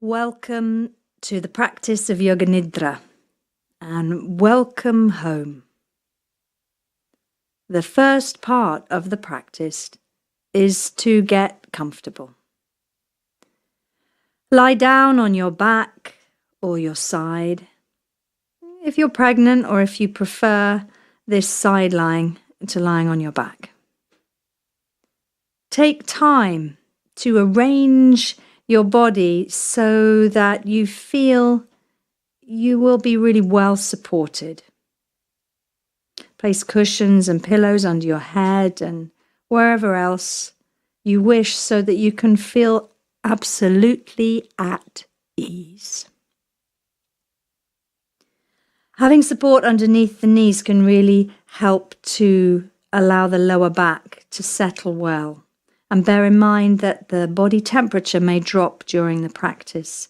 Welcome to the practice of Yoga Nidra and welcome home. The first part of the practice is to get comfortable. Lie down on your back or your side. If you're pregnant or if you prefer this side lying to lying on your back. Take time to arrange your body so that you feel you will be really well supported. Place cushions and pillows under your head and wherever else you wish so that you can feel absolutely at ease. Having support underneath the knees can really help to allow the lower back to settle well. And bear in mind that the body temperature may drop during the practice.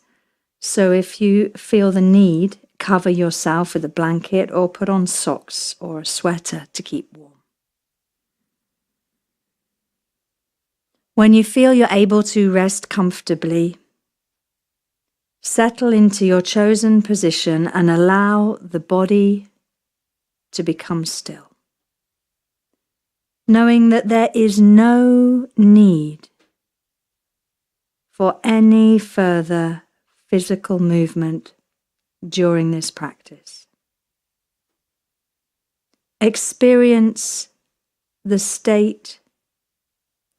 So if you feel the need, cover yourself with a blanket or put on socks or a sweater to keep warm. When you feel you're able to rest comfortably, settle into your chosen position and allow the body to become still. Knowing that there is no need for any further physical movement during this practice. Experience the state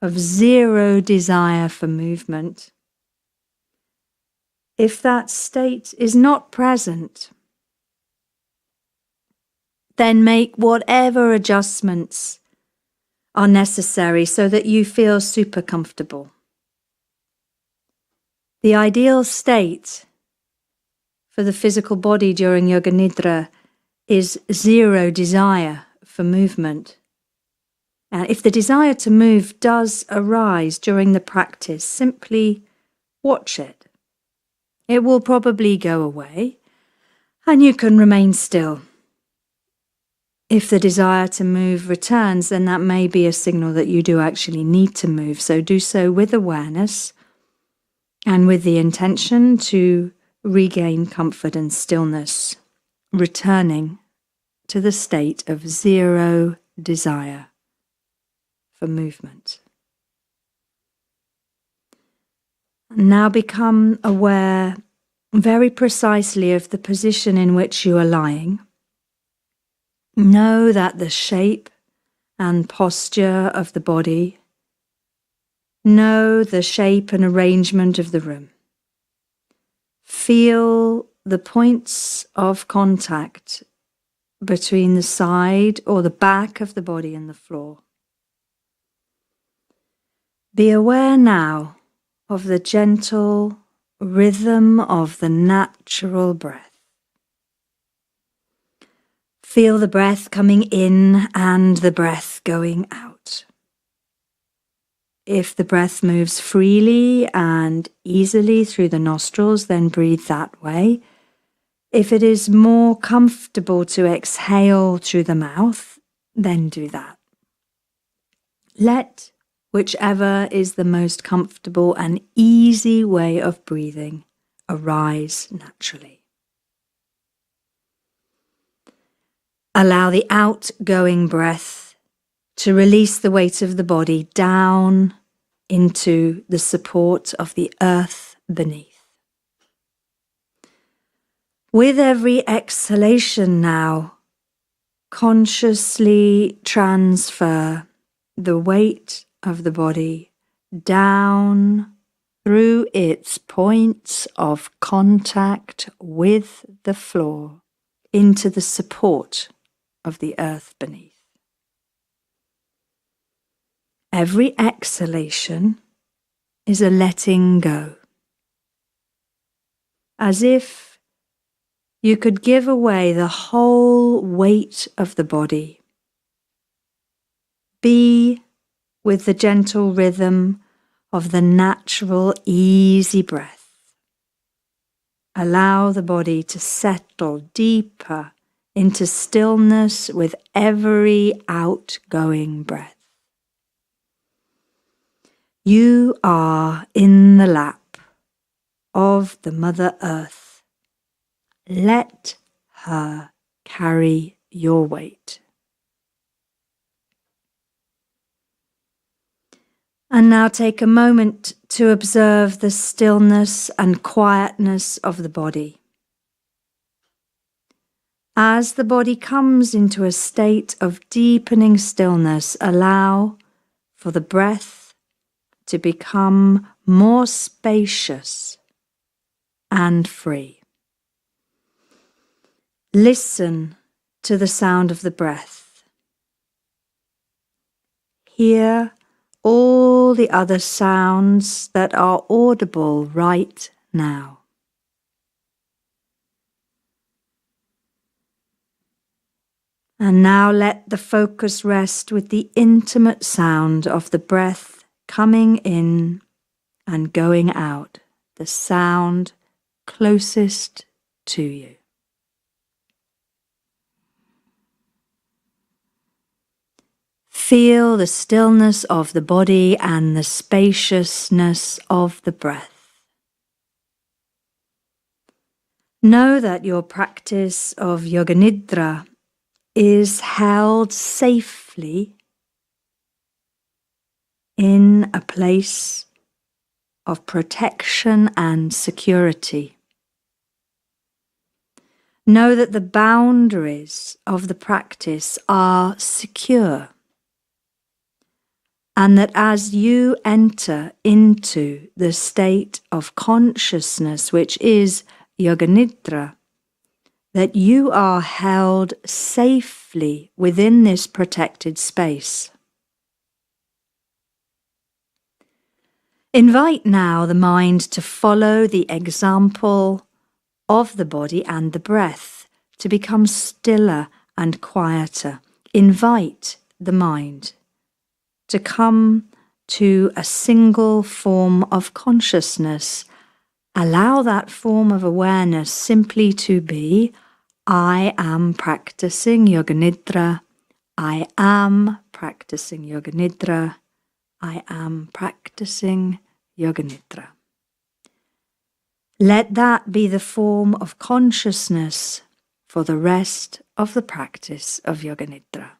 of zero desire for movement. If that state is not present, then make whatever adjustments are necessary so that you feel super comfortable. The ideal state for the physical body during Yoga Nidra is zero desire for movement. And if the desire to move does arise during the practice, simply watch it. It will probably go away and you can remain still. If the desire to move returns, then that may be a signal that you do actually need to move. So do so with awareness and with the intention to regain comfort and stillness, returning to the state of zero desire for movement. Now become aware very precisely of the position in which you are lying. Know that the shape and posture of the body. Know the shape and arrangement of the room. Feel the points of contact between the side or the back of the body and the floor. Be aware now of the gentle rhythm of the natural breath. Feel the breath coming in and the breath going out. If the breath moves freely and easily through the nostrils, then breathe that way. If it is more comfortable to exhale through the mouth, then do that. Let whichever is the most comfortable and easy way of breathing arise naturally. Allow the outgoing breath to release the weight of the body down into the support of the earth beneath. With every exhalation now, consciously transfer the weight of the body down through its points of contact with the floor into the support of the earth beneath. Every exhalation is a letting go, as if you could give away the whole weight of the body. Be with the gentle rhythm of the natural, easy breath. Allow the body to settle deeper into stillness with every outgoing breath. You are in the lap of the Mother Earth. Let her carry your weight. And now take a moment to observe the stillness and quietness of the body. As the body comes into a state of deepening stillness, allow for the breath to become more spacious and free. Listen to the sound of the breath. Hear all the other sounds that are audible right now. And now let the focus rest with the intimate sound of the breath coming in and going out, the sound closest to you. Feel the stillness of the body and the spaciousness of the breath. Know that your practice of Yoga Nidra is held safely in a place of protection and security. Know that the boundaries of the practice are secure, and that as you enter into the state of consciousness, which is Yoga Nidra, that you are held safely within this protected space. Invite now the mind to follow the example of the body and the breath to become stiller and quieter. Invite the mind to come to a single form of consciousness. Allow that form of awareness simply to be, I am practicing Yoga Nidra. I am practicing Yoga Nidra. I am practicing Yoga Nidra. Let that be the form of consciousness for the rest of the practice of Yoga Nidra.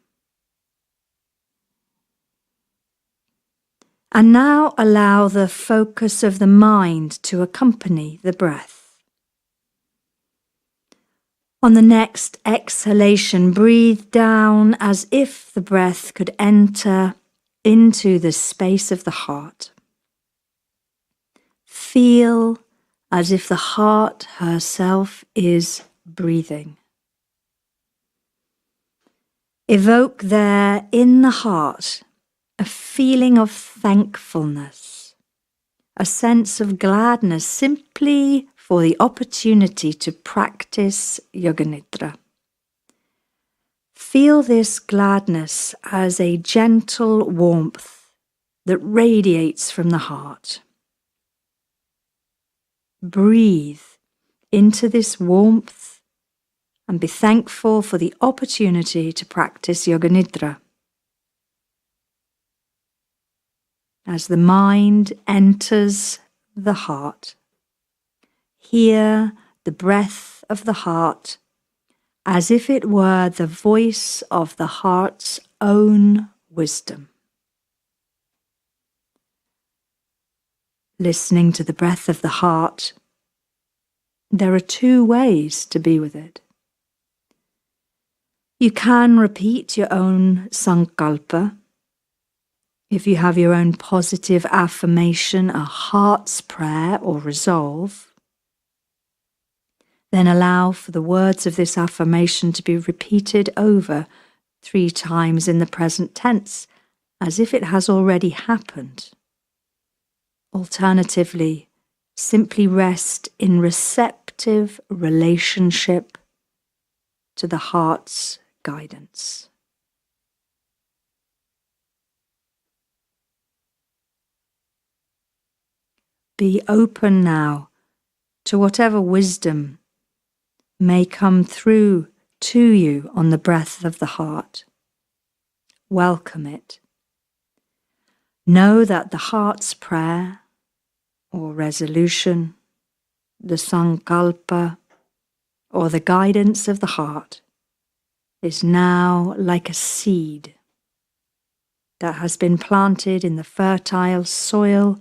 And now allow the focus of the mind to accompany the breath. On the next exhalation, breathe down as if the breath could enter into the space of the heart. Feel as if the heart herself is breathing. Evoke there in the heart a feeling of thankfulness, a sense of gladness simply for the opportunity to practice Yoga Nidra. Feel this gladness as a gentle warmth that radiates from the heart. Breathe into this warmth and be thankful for the opportunity to practice Yoga Nidra. As the mind enters the heart, hear the breath of the heart as if it were the voice of the heart's own wisdom. Listening to the breath of the heart, there are two ways to be with it. You can repeat your own sankalpa. If you have your own positive affirmation, a heart's prayer or resolve, then allow for the words of this affirmation to be repeated over 3 times in the present tense, as if it has already happened. Alternatively, simply rest in receptive relationship to the heart's guidance. Be open now to whatever wisdom may come through to you on the breath of the heart. Welcome it. Know that the heart's prayer or resolution the sankalpa, or the guidance of the heart is now like a seed that has been planted in the fertile soil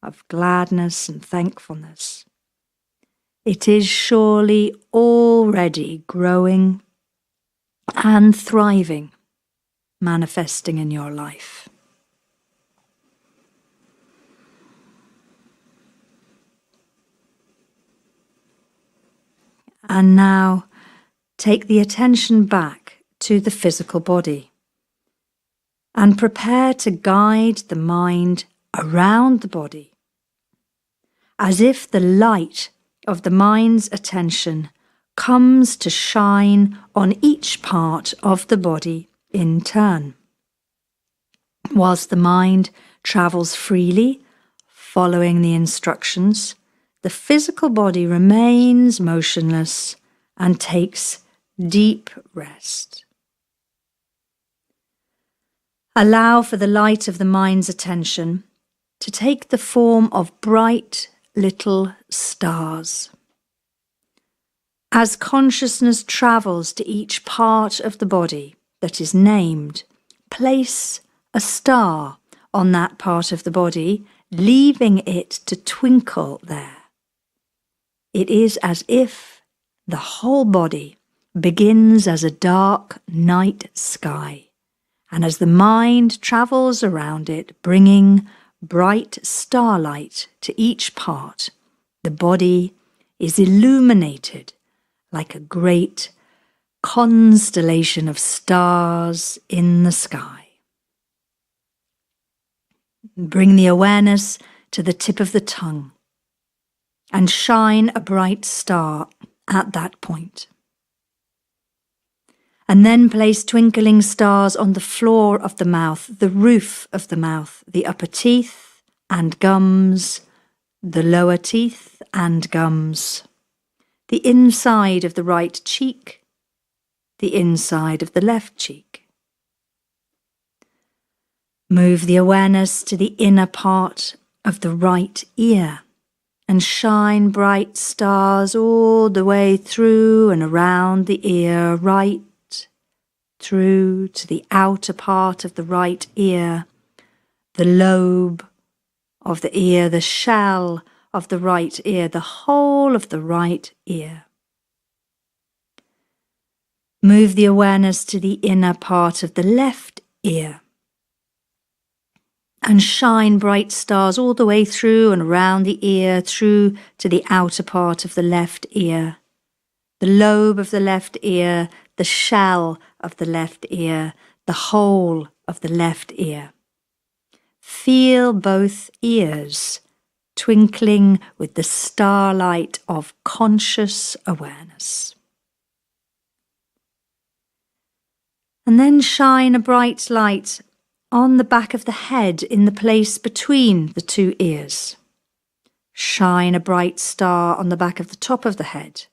of gladness and thankfulness. It is surely already growing and thriving, manifesting in your life. And now take the attention back to the physical body and prepare to guide the mind around the body, as if the light of the mind's attention comes to shine on each part of the body in turn. Whilst the mind travels freely, following the instructions, the physical body remains motionless and takes deep rest. Allow for the light of the mind's attention to take the form of bright little stars. As consciousness travels to each part of the body that is named, place a star on that part of the body, leaving it to twinkle there. It is as if the whole body begins as a dark night sky, and as the mind travels around it, bringing bright starlight to each part, the body is illuminated like a great constellation of stars in the sky. Bring the awareness to the tip of the tongue and shine a bright star at that point. And then place twinkling stars on the floor of the mouth, the roof of the mouth, the upper teeth and gums, the lower teeth and gums, the inside of the right cheek, the inside of the left cheek. Move the awareness to the inner part of the right ear and shine bright stars all the way through and around the ear, right through to the outer part of the right ear, the lobe of the ear, the shell of the right ear, the whole of the right ear. Move the awareness to the inner part of the left ear and shine bright stars all the way through and around the ear, through to the outer part of the left ear, the lobe of the left ear, the shell of the left ear, the whole of the left ear. Feel both ears twinkling with the starlight of conscious awareness. And then shine a bright light on the back of the head in the place between the two ears. Shine a bright star on the back of the top of the head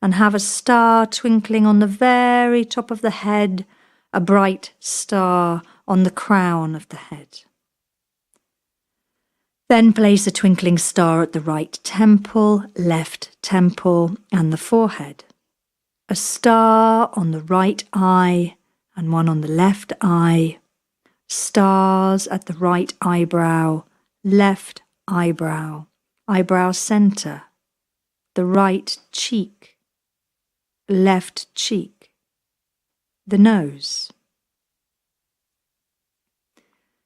and have a star twinkling on the very top of the head, a bright star on the crown of the head. Then place a twinkling star at the right temple, left temple, and the forehead. A star on the right eye and one on the left eye. Stars at the right eyebrow, left eyebrow, eyebrow center, the right cheek, left cheek, the nose.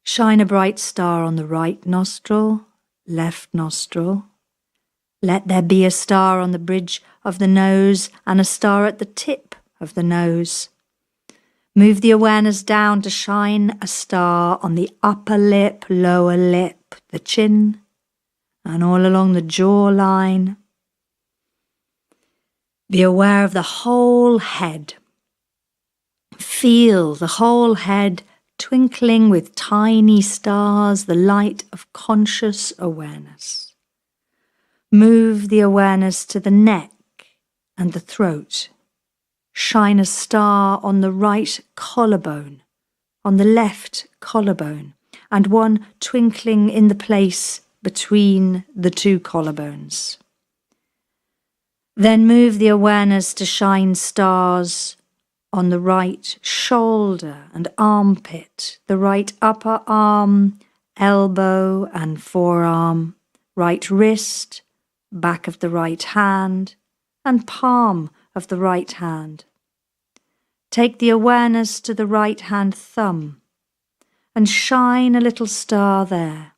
Shine a bright star on the right nostril, left nostril. Let there be a star on the bridge of the nose and a star at the tip of the nose. Move the awareness down to shine a star on the upper lip, lower lip, the chin, and all along the jawline. Be aware of the whole head. Feel the whole head twinkling with tiny stars, the light of conscious awareness. Move the awareness to the neck and the throat. Shine a star on the right collarbone, on the left collarbone, and one twinkling in the place between the two collarbones. Then move the awareness to shine stars on the right shoulder and armpit, the right upper arm, elbow and forearm, right wrist, back of the right hand, and palm of the right hand. Take the awareness to the right hand thumb and shine a little star there,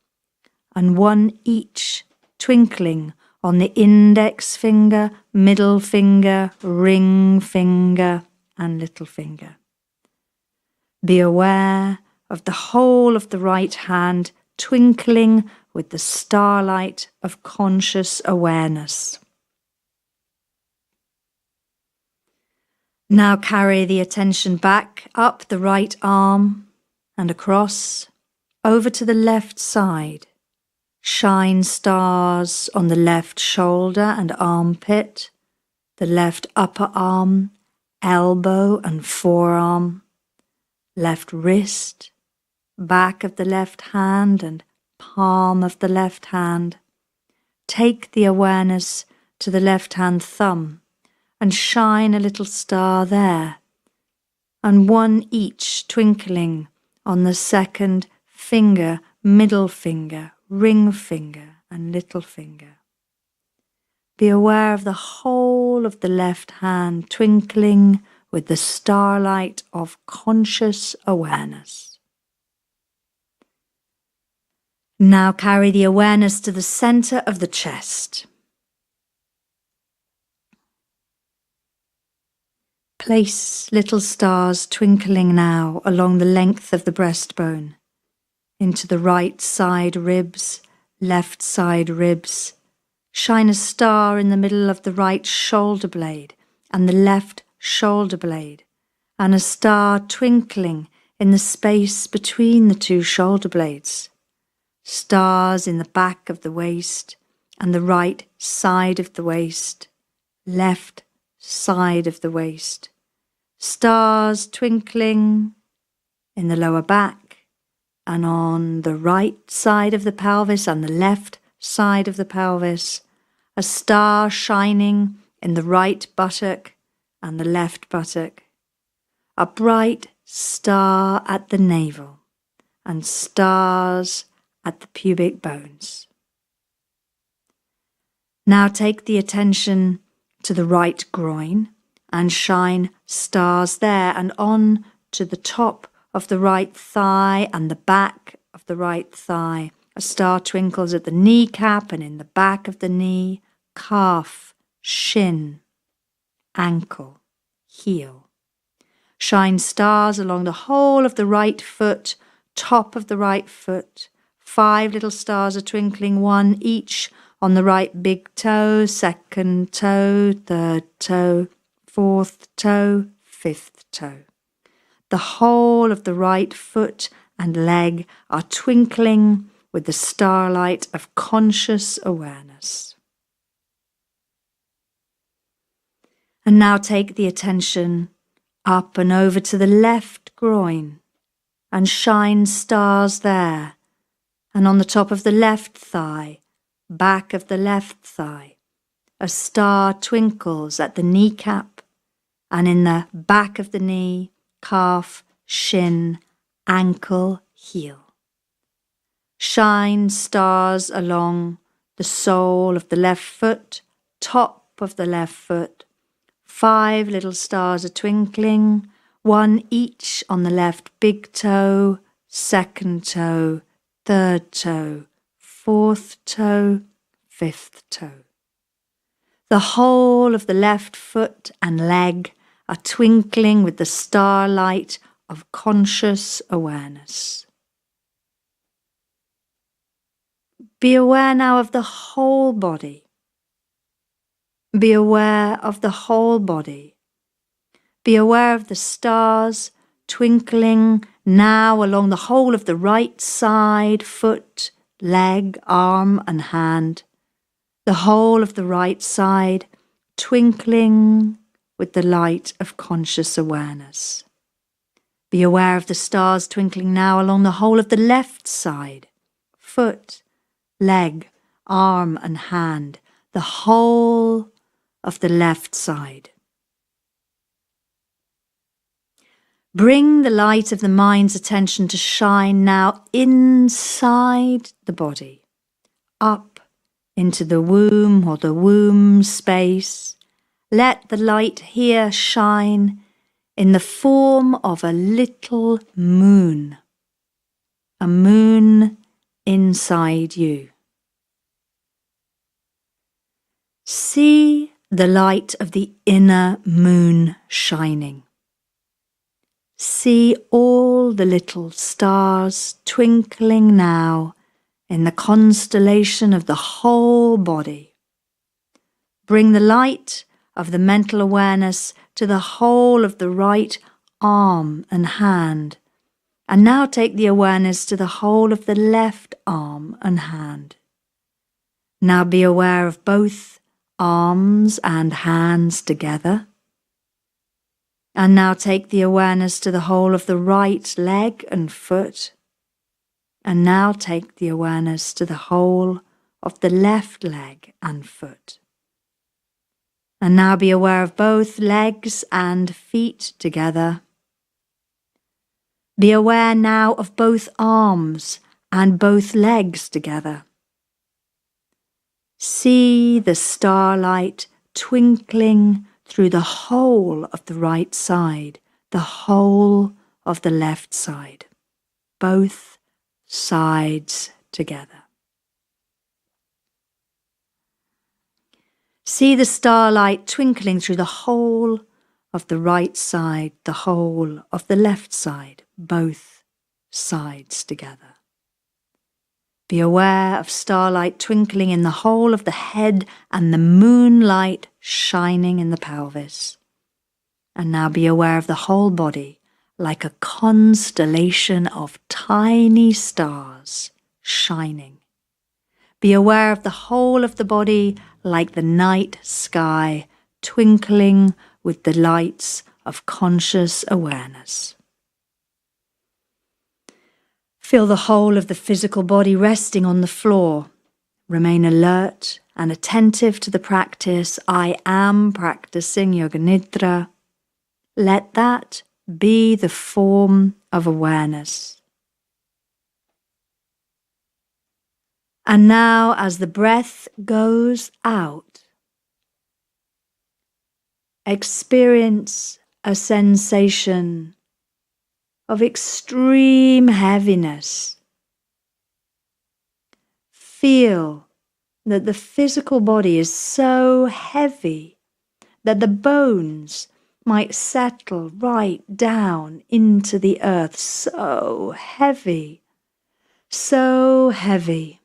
and one each twinkling on the index finger, middle finger, ring finger, and little finger. Be aware of the whole of the right hand twinkling with the starlight of conscious awareness. Now carry the attention back up the right arm and across over to the left side. Shine stars on the left shoulder and armpit, the left upper arm, elbow and forearm, left wrist, back of the left hand and palm of the left hand. Take the awareness to the left hand thumb and shine a little star there, and one each twinkling on the second finger, middle finger, ring finger, and little finger. Be aware of the whole of the left hand twinkling with the starlight of conscious awareness. Now carry the awareness to the center of the chest. Place little stars twinkling now along the length of the breastbone, into the right side ribs, left side ribs. Shine a star in the middle of the right shoulder blade and the left shoulder blade, and a star twinkling in the space between the two shoulder blades. Stars in the back of the waist and the right side of the waist, left side of the waist. Stars twinkling in the lower back and on the right side of the pelvis and the left side of the pelvis. A star shining in the right buttock and the left buttock. A bright star at the navel and stars at the pubic bones. Now take the attention to the right groin and shine stars there and on to the top of the right thigh and the back of the right thigh. A star twinkles at the kneecap and in the back of the knee, calf, shin, ankle, heel. Shine stars along the whole of the right foot, top of the right foot. 5 little stars are twinkling, one each on the right big toe, second toe, third toe, fourth toe, fifth toe. The whole of the right foot and leg are twinkling with the starlight of conscious awareness. And now take the attention up and over to the left groin and shine stars there, and on the top of the left thigh, back of the left thigh. A star twinkles at the kneecap and in the back of the knee, calf, shin, ankle, heel. Shine stars along the sole of the left foot, top of the left foot. 5 little stars are twinkling, one each on the left big toe, second toe, third toe, fourth toe, fifth toe. The whole of the left foot and leg are twinkling with the starlight of conscious awareness. Be aware now of the whole body. Be aware of the whole body. Be aware of the stars twinkling now along the whole of the right side, foot, leg, arm and hand. The whole of the right side twinkling with the light of conscious awareness. Be aware of the stars twinkling now along the whole of the left side, foot, leg, arm and hand, the whole of the left side. Bring the light of the mind's attention to shine now inside the body, up into the womb or the womb space. Let the light here shine in the form of a little moon, a moon inside you. See the light of the inner moon shining. See all the little stars twinkling now in the constellation of the whole body. Bring the light of the mental awareness to the whole of the right arm and hand, and now take the awareness to the whole of the left arm and hand. Now be aware of both arms and hands together. And now take the awareness to the whole of the right leg and foot. And now take the awareness to the whole of the left leg and foot. And now be aware of both legs and feet together. Be aware now of both arms and both legs together. See the starlight twinkling through the whole of the right side, the whole of the left side, both sides together. See the starlight twinkling through the whole of the right side, the whole of the left side, both sides together. Be aware of starlight twinkling in the whole of the head and the moonlight shining in the pelvis. And now be aware of the whole body like a constellation of tiny stars shining. Be aware of the whole of the body like the night sky twinkling with the lights of conscious awareness. Feel the whole of the physical body resting on the floor. Remain alert and attentive to the practice. I am practicing Yoga Nidra. Let that be the form of awareness. And now, as the breath goes out, experience a sensation of extreme heaviness. Feel that the physical body is so heavy that the bones might settle right down into the earth. So heavy, so heavy.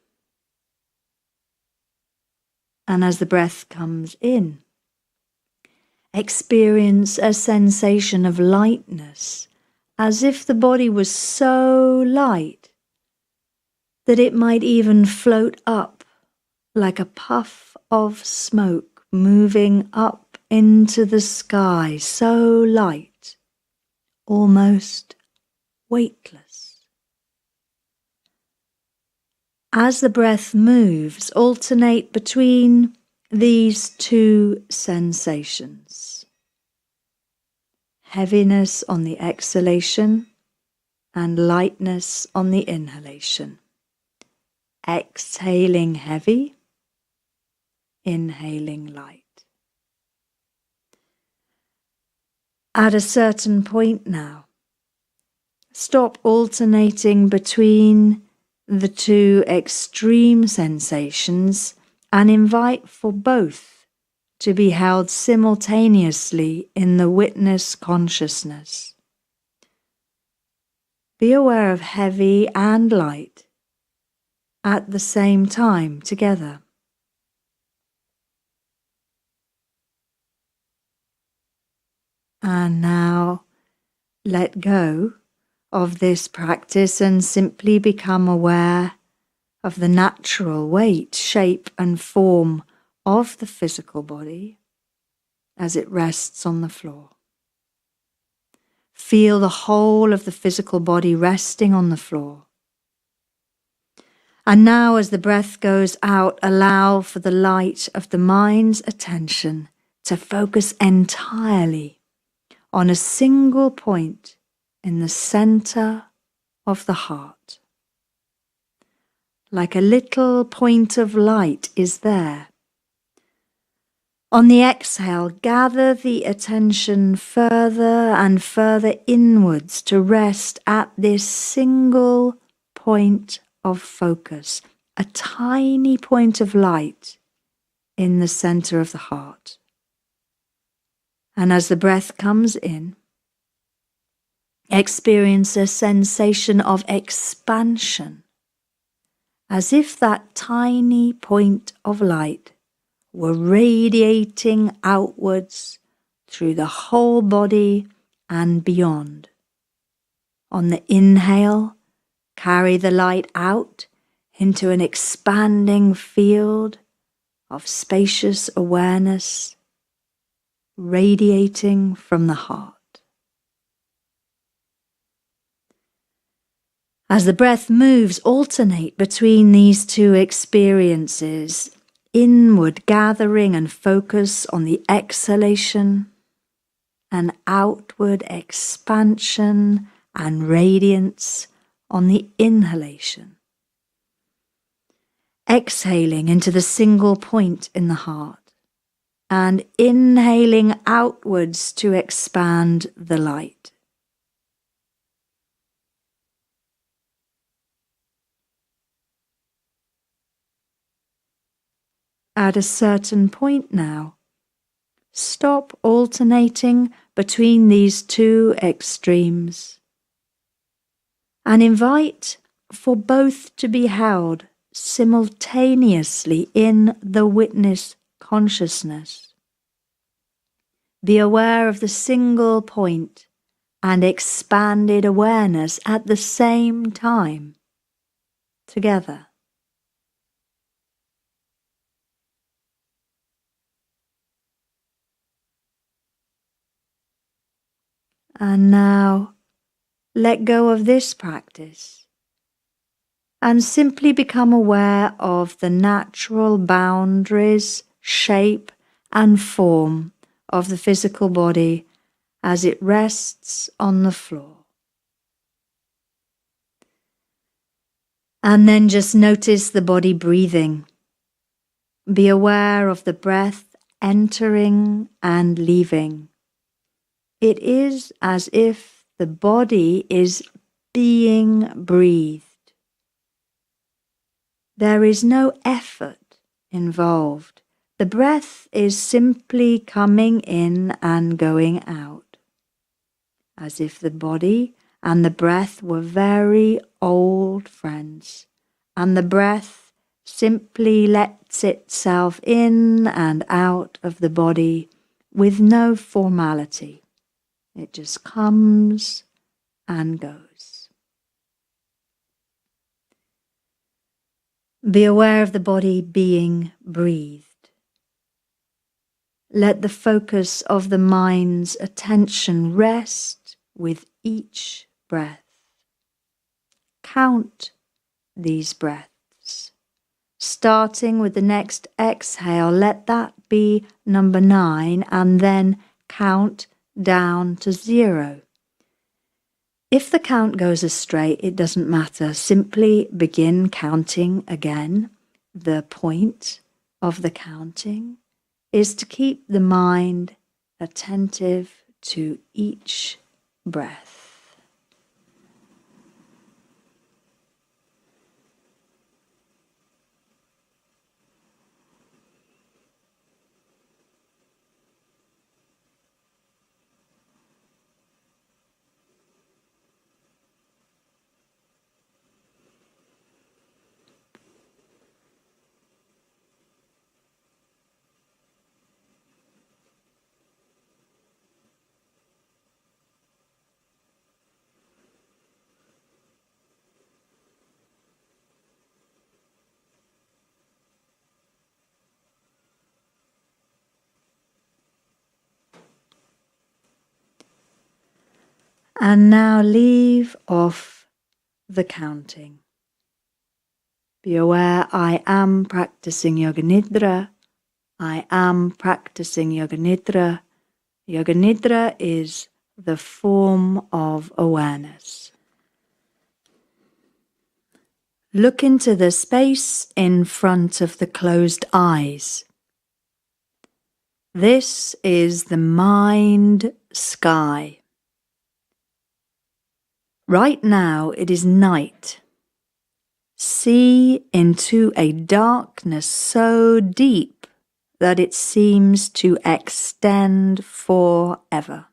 And as the breath comes in, experience a sensation of lightness, as if the body was so light that it might even float up like a puff of smoke moving up into the sky, so light, almost weightless. As the breath moves, alternate between these two sensations. Heaviness on the exhalation and lightness on the inhalation. Exhaling heavy, inhaling light. At a certain point now, stop alternating between the two extreme sensations and invite for both to be held simultaneously in the witness consciousness. Be aware of heavy and light at the same time together. And now let go of this practice and simply become aware of the natural weight, shape and form of the physical body as it rests on the floor. Feel the whole of the physical body resting on the floor. And now as the breath goes out, allow for the light of the mind's attention to focus entirely on a single point in the center of the heart. Like a little point of light is there. On the exhale, gather the attention further and further inwards to rest at this single point of focus, a tiny point of light in the center of the heart. And as the breath comes in, experience a sensation of expansion, as if that tiny point of light were radiating outwards through the whole body and beyond. On the inhale, carry the light out into an expanding field of spacious awareness, radiating from the heart. As the breath moves, alternate between these two experiences, inward gathering and focus on the exhalation, and outward expansion and radiance on the inhalation. Exhaling into the single point in the heart, and inhaling outwards to expand the light. At a certain point now, stop alternating between these two extremes and invite for both to be held simultaneously in the witness consciousness. Be aware of the single point and expanded awareness at the same time, together. And now, let go of this practice and simply become aware of the natural boundaries, shape, and form of the physical body as it rests on the floor. And then just notice the body breathing. Be aware of the breath entering and leaving. It is as if the body is being breathed. There is no effort involved. The breath is simply coming in and going out, as if the body and the breath were very old friends, and the breath simply lets itself in and out of the body with no formality. It just comes and goes. Be aware of the body being breathed. Let the focus of the mind's attention rest with each breath. Count these breaths. Starting with the next exhale, let that be number 9, and then count down to 0. If the count goes astray, it doesn't matter. Simply begin counting again. The point of the counting is to keep the mind attentive to each breath. And now leave off the counting. Be aware I am practicing Yoga Nidra. I am practicing Yoga Nidra. Yoga Nidra is the form of awareness. Look into the space in front of the closed eyes. This is the mind sky. Right now it is night. See into a darkness so deep that it seems to extend forever.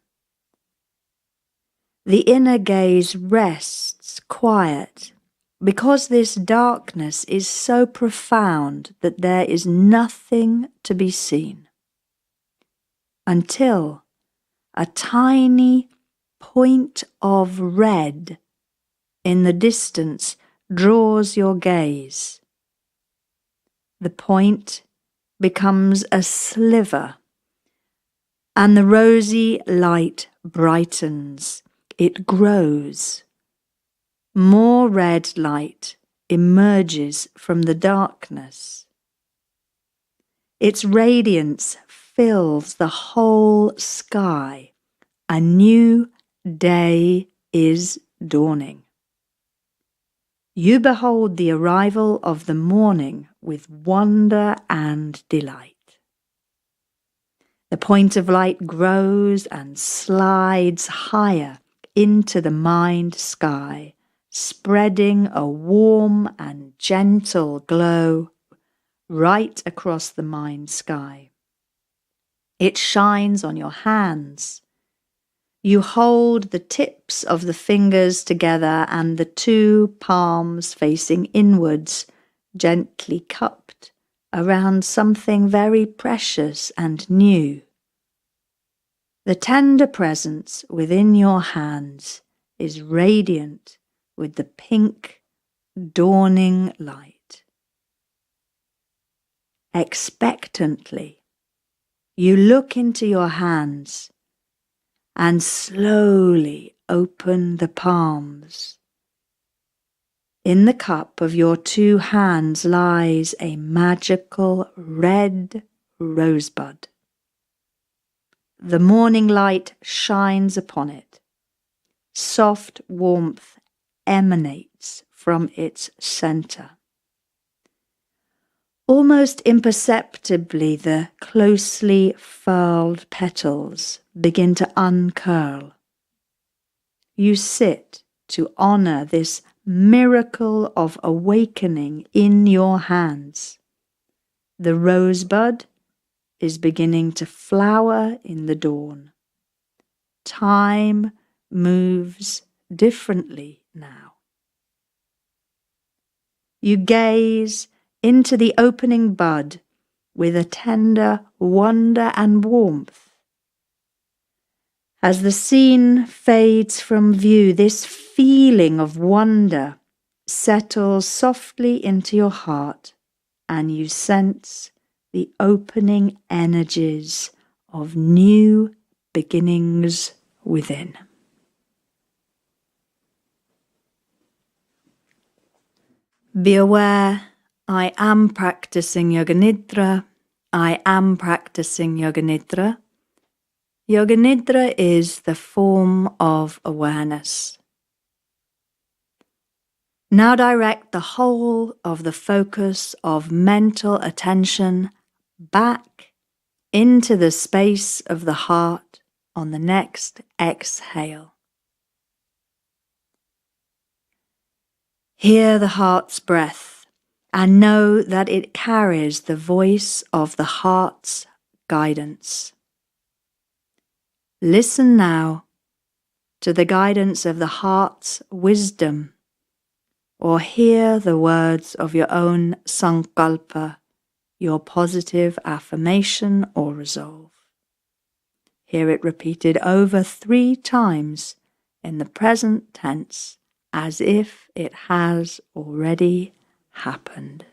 The inner gaze rests quiet because this darkness is so profound that there is nothing to be seen, until a tiny point of red in the distance draws your gaze. The point becomes a sliver, and the rosy light brightens. It grows. More red light emerges from the darkness. Its radiance fills the whole sky. A new day is dawning. You behold the arrival of the morning with wonder and delight. The point of light grows and slides higher into the mind sky, spreading a warm and gentle glow right across the mind sky. It shines on your hands. You hold the tips of the fingers together and the two palms facing inwards, gently cupped around something very precious and new. The tender presence within your hands is radiant with the pink, dawning light. Expectantly, you look into your hands and slowly open the palms. In the cup of your two hands lies a magical red rosebud. The morning light shines upon it. Soft warmth emanates from its center. Almost imperceptibly, the closely furled petals begin to uncurl. You sit to honor this miracle of awakening in your hands. The rosebud is beginning to flower in the dawn. Time moves differently now. You gaze into the opening bud with a tender wonder and warmth. As the scene fades from view, this feeling of wonder settles softly into your heart, and you sense the opening energies of new beginnings within. Be aware, I am practicing Yoga Nidra. I am practicing Yoga Nidra. Yoga Nidra is the form of awareness. Now direct the whole of the focus of mental attention back into the space of the heart on the next exhale. Hear the heart's breath and know that it carries the voice of the heart's guidance. Listen now to the guidance of the heart's wisdom, or hear the words of your own sankalpa, your positive affirmation or resolve. Hear it repeated over 3 times in the present tense, as if it has already happened.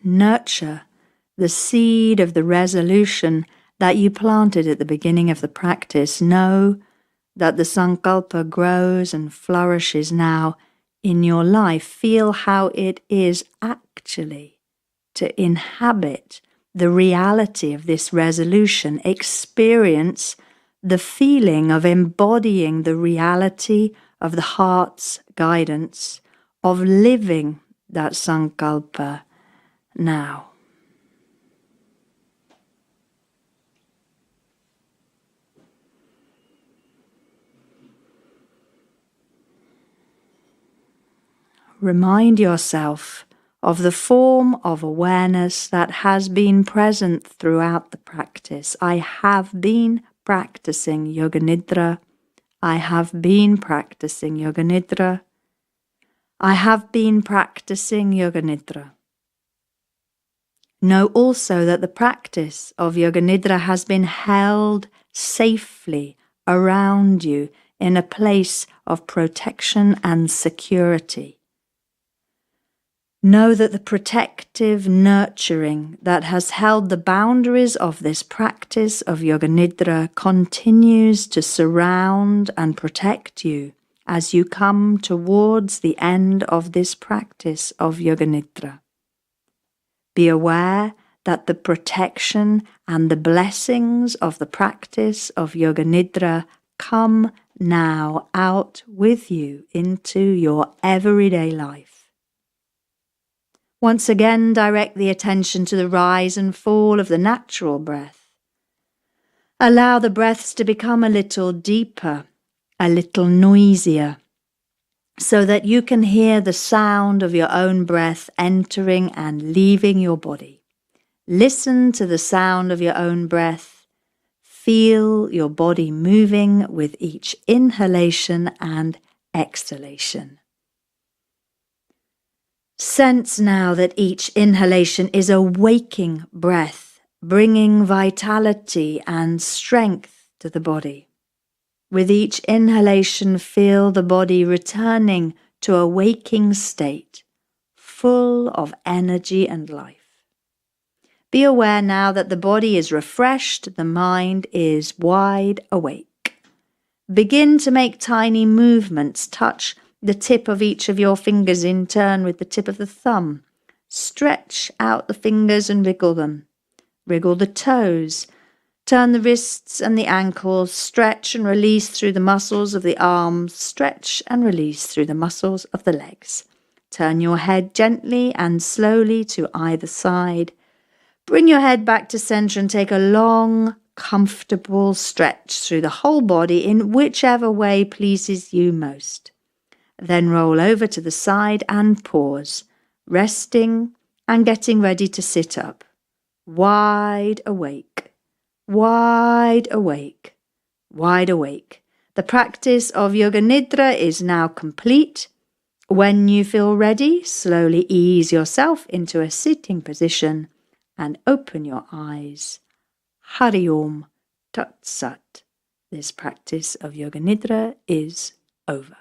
Nurture the seed of the resolution that you planted at the beginning of the practice. Know that the sankalpa grows and flourishes now in your life. Feel how it is actually to inhabit the reality of this resolution. Experience the feeling of embodying the reality of the heart's guidance, of living that sankalpa now. Remind yourself of the form of awareness that has been present throughout the practice. I have been practicing Yoga Nidra. I have been practicing Yoga Nidra. I have been practicing Yoga Nidra. Know also that the practice of Yoga Nidra has been held safely around you in a place of protection and security. Know that the protective nurturing that has held the boundaries of this practice of Yoga Nidra continues to surround and protect you as you come towards the end of this practice of Yoga Nidra. Be aware that the protection and the blessings of the practice of Yoga Nidra come now out with you into your everyday life. Once again, direct the attention to the rise and fall of the natural breath. Allow the breaths to become a little deeper, a little noisier, so that you can hear the sound of your own breath entering and leaving your body. Listen to the sound of your own breath. Feel your body moving with each inhalation and exhalation. Sense now that each inhalation is a waking breath, bringing vitality and strength to the body. With each inhalation, feel the body returning to a waking state, full of energy and life. Be aware now that the body is refreshed, the mind is wide awake. Begin to make tiny movements. Touch the tip of each of your fingers in turn with the tip of the thumb. Stretch out the fingers and wriggle them. Wriggle the toes. Turn the wrists and the ankles. Stretch and release through the muscles of the arms. Stretch and release through the muscles of the legs. Turn your head gently and slowly to either side. Bring your head back to center and take a long, comfortable stretch through the whole body in whichever way pleases you most. Then roll over to the side and pause, resting and getting ready to sit up. Wide awake, wide awake, wide awake. The practice of Yoga Nidra is now complete. When you feel ready, slowly ease yourself into a sitting position and open your eyes. Hari Om Tat Sat. This practice of Yoga Nidra is over.